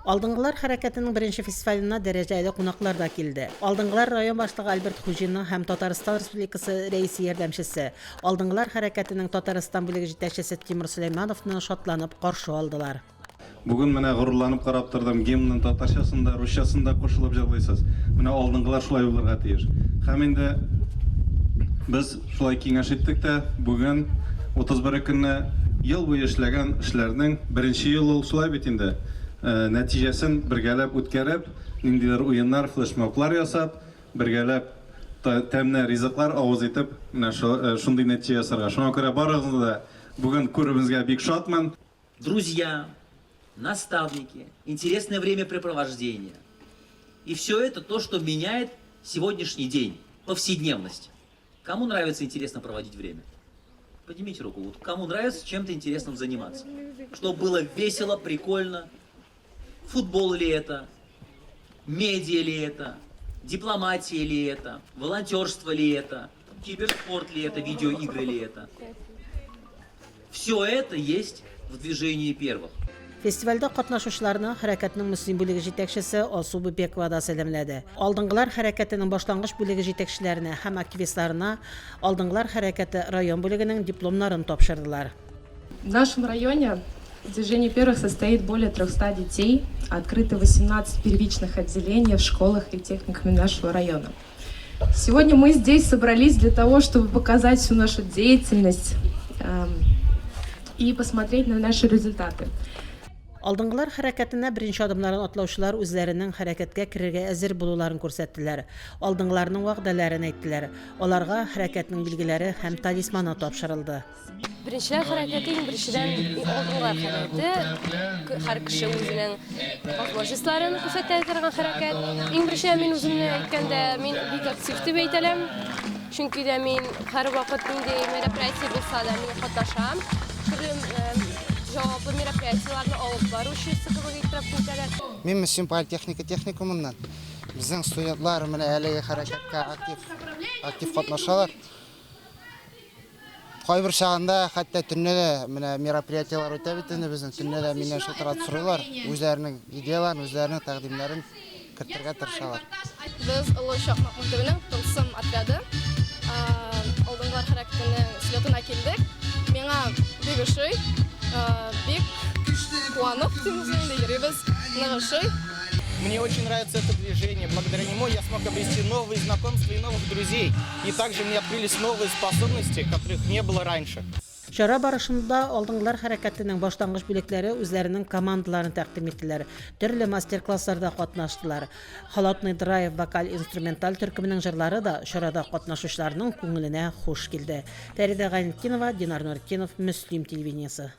Алдыңғылар хәрәкәтенең беренче фестиваленә дәрәҗәле кунаклар да килде. Алдыңғылар район башлыгы Альберт Хужинның һәм Татарстан Республикасы рәисе ярдәмчесе, Алдыңғылар хәрәкәтенең Татарстан бүлеге җитәкчесе Тимур Сөләймановны шатланып каршы алдылар. Бүген менә горурланып карап тордым, гимнның татарчасында, русчасында кушылып җырлыйсыз. Менә алдыңғылар шулай булырга тиеш. Һәм инде без шулай киңәш иттек тә, бүген 31 көнне ел буе эшләгән эшләрнең беренче елы шулай бит инде. Нәтиҗәсен бергәләп үткәреп, ниндидер уеннар, флешмоблар ясап, бергәләп тәмле ризыклар авыз итеп, менә шундый нәтиҗә ясарга. Шуңа күрә барыгызны да бүген күрүебезгә бик шатмын. Друзья, наставники, интересное времяпрепровождение. И все это то, что меняет сегодняшний день, повседневность. Кому нравится интересно проводить время? Поднимите руку. Вот кому нравится чем-то интересным заниматься? Чтобы было весело, прикольно. Футбол ли это? Медиа ли это? Дипломатия ли это? Волонтерство ли это? Киберспорт ли это? Видеоигры ли это? Все это есть в движении первых. Фестивальдә катнашучыларны хәрәкәтнең мөслим бүлеге җитәкчесе Алсу Бекова да сәламләде. Алдыңғылар хәрәкәтенең башлангыч бүлеге җитәкчеләренә һәм активистларына Алдыңғылар хәрәкәте район бүлегенең дипломнарын тапшырдылар. В нашем районе движение первых состоит более 300 детей, открыто 18 первичных отделений в школах и техникумах нашего района. Сегодня мы здесь собрались для того, чтобы показать всю нашу деятельность и посмотреть на наши результаты. Алдыңғылар хәрәкәтенә беренче адымнарын атлаучылар үзләренең хәрәкәткә керергә әзер булуларын күрсәттеләр. Алдыңғыларның вәгъдәләрен әйттеләр. Аларга хәрәкәтнең билгеләре һәм талисманы тапшырылды. Беренчеләр хәрәкәте беренчедән алдыңғылар хәрәкәте, һәр кеше үзенең возможностьларын күрсәтә торган хәрәкәт. Иң беренчедән мин үземне әйткәндә мин бик актив дип әйтәләм. Чөнки дә мин һәр вакыт нинди мероприятие булса да мин катнашам. Cevaplı merapiyatçılarını alıp var, uşu sıkılı getirip күтәрәләр. Мен Мөслим политехника техникумыннан. Безнең студентлар менә әлеге хәрәкәткә актив катнашалар. Кайбер чагында хәтта төнне дә менә мероприятиялар үтә бит инде безнең төнне дә миннән шылтырат сорыйлар. Үзләренең идеяларын, үзләренең тәкъдимнәрен кертергә тырышалар. Без Олы шахмат мәктәбенең тылсым отряды алдыңғылар хәрәкәтенең слетына килдек. Миңа бик ошый. Бик куанып йөрибез, нагышый. Мне очень нравится это движение. Благодаря нему я смог обрести новые знакомства и новых друзей. И также мне открылись новые способности, которых не было раньше. Чара барышында Алдыңғылар хәрәкәтенең башлангыч бүлекләре үзләренең командаларын тәкъдим иттеләр. Төрле мастер-классларда катнаштылар. Холодный драйв вокаль-инструменталь төркеменең җырлары да чарада катнашучыларның күңеленә хуш килде. Фәридә Гайнетдинова, Динар Нуркинов, Мөслим телевидениесе.